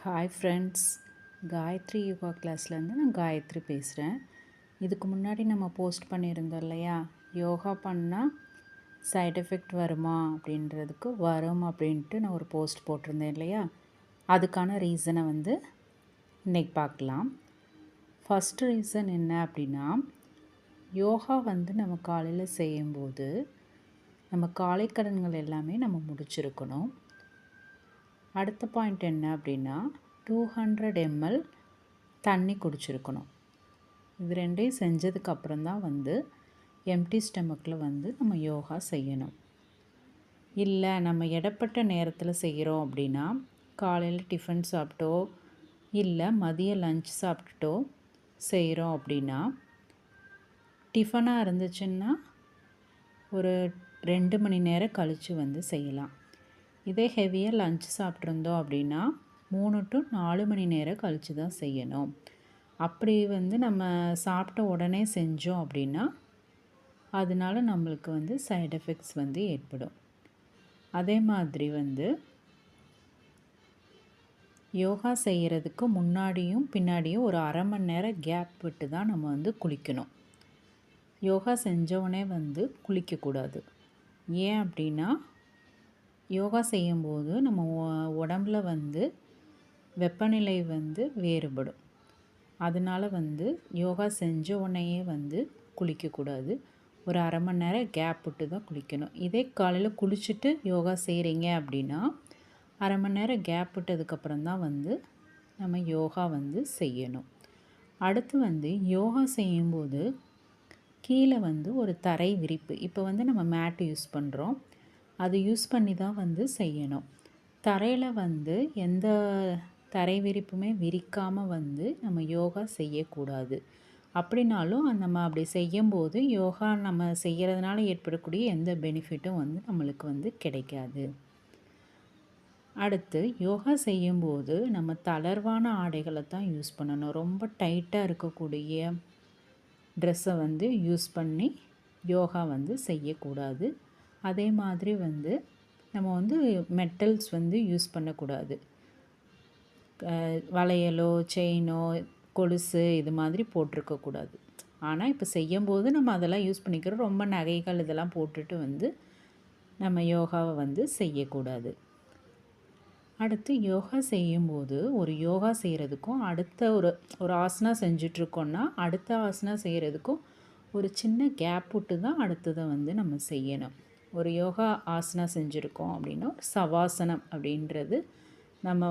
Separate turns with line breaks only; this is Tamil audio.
ஹாய் ஃப்ரெண்ட்ஸ், காயத்ரி யோகா கிளாஸ்லேருந்து நான் காயத்ரி பேசுகிறேன். இதுக்கு முன்னாடி நம்ம போஸ்ட் பண்ணியிருந்தோம் இல்லையா, யோகா பண்ணால் சைட் எஃபெக்ட் வருமா அப்படின்றதுக்கு வரும் அப்படின்ட்டு நான் ஒரு போஸ்ட் போட்டிருந்தேன் இல்லையா. அதுக்கான ரீசனை இன்றைக்கி பார்க்கலாம். ஃபஸ்ட்டு ரீசன் என்ன அப்படின்னா, யோகா நம்ம காலையில் செய்யும்போது நம்ம காலை கடன்கள் எல்லாமே நம்ம முடிச்சிருக்கணும். அடுத்த பாயிண்ட் என்ன அப்படின்னா, 200 ml தண்ணி குடிச்சிருக்கணும். இது ரெண்டையும் செஞ்சதுக்கப்புறம் தான் எம்டி ஸ்டமக்கில் நம்ம யோகா செய்யணும். இல்லை நம்ம இடப்பட்ட நேரத்தில் செய்கிறோம் அப்படின்னா, காலையில் டிஃபன் சாப்பிட்டோ இல்லை மதிய லஞ்ச் சாப்பிட்டுட்டோ செய்கிறோம் அப்படின்னா, டிஃபனாக இருந்துச்சுன்னா ஒரு 2 மணி நேரம் கழித்து செய்யலாம். இதே ஹெவியாக லஞ்ச் சாப்பிட்ருந்தோம் அப்படின்னா 3 to 4 மணி நேரம் கழித்து தான் செய்யணும். அப்படி நம்ம சாப்பிட்ட உடனே செஞ்சோம் அப்படின்னா அதனால நம்மளுக்கு சைடு எஃபெக்ட்ஸ் ஏற்படும். அதே மாதிரி யோகா செய்கிறதுக்கு முன்னாடியும் பின்னாடியும் ஒரு அரை மணி நேரம் கேப் விட்டு தான் நம்ம குளிக்கணும். யோகா செஞ்சோடனே குளிக்கக்கூடாது. ஏன் அப்படின்னா, யோகா செய்யும்போது நம்ம உடம்புல வெப்பநிலை வேறுபடும். அதனால் யோகா செஞ்ச உடனேயே குளிக்கக்கூடாது. ஒரு அரை மணி நேரம் கேப் விட்டு தான் குளிக்கணும். இதே காலையில் குளிச்சுட்டு யோகா செய்கிறீங்க அப்படின்னா, அரை மணி நேரம் கேப் விட்டதுக்கப்புறம் தான் நம்ம யோகா செய்யணும். அடுத்து யோகா செய்யும்போது கீழே ஒரு தரை விரிப்பு, இப்போ நம்ம மேட் யூஸ் பண்ணுறோம், அது யூஸ் பண்ணி தான் செய்யணும். தரையில் எந்த தரை விரிப்புமே விரிக்காமல் நம்ம யோகா செய்யக்கூடாது. அப்படின்னாலும் நம்ம அப்படி செய்யும்போது யோகா நம்ம செய்கிறதுனால ஏற்படக்கூடிய எந்த பெனிஃபிட்டும் நம்மளுக்கு கிடைக்காது. அடுத்து யோகா செய்யும்போது நம்ம தளர்வான ஆடைகளை தான் யூஸ் பண்ணணும். ரொம்ப டைட்டாக இருக்கக்கூடிய ட்ரெஸ்ஸை யூஸ் பண்ணி யோகா செய்யக்கூடாது. அதே மாதிரி நம்ம மெட்டல்ஸ் யூஸ் பண்ணக்கூடாது. வளையலோ செயினோ கொலுசு இது மாதிரி போட்டிருக்கக்கூடாது. ஆனால் இப்போ செய்யும்போது நம்ம அதெல்லாம் யூஸ் பண்ணிக்கிறோம். ரொம்ப நகைகள் இதெல்லாம் போட்டுட்டு நம்ம யோகாவை செய்யக்கூடாது. அடுத்து யோகா செய்யும்போது ஒரு யோகா செய்கிறதுக்கும் அடுத்த ஒரு ஆசனா செஞ்சிட்ருக்கோன்னா அடுத்த ஆசனா செய்கிறதுக்கும் ஒரு சின்ன கேப் விட்டு தான் அடுத்ததை நம்ம செய்யணும். ஒரு யோகா ஆசனா செஞ்சுருக்கோம் அப்படின்னா சவாசனம் அப்படின்றது நம்ம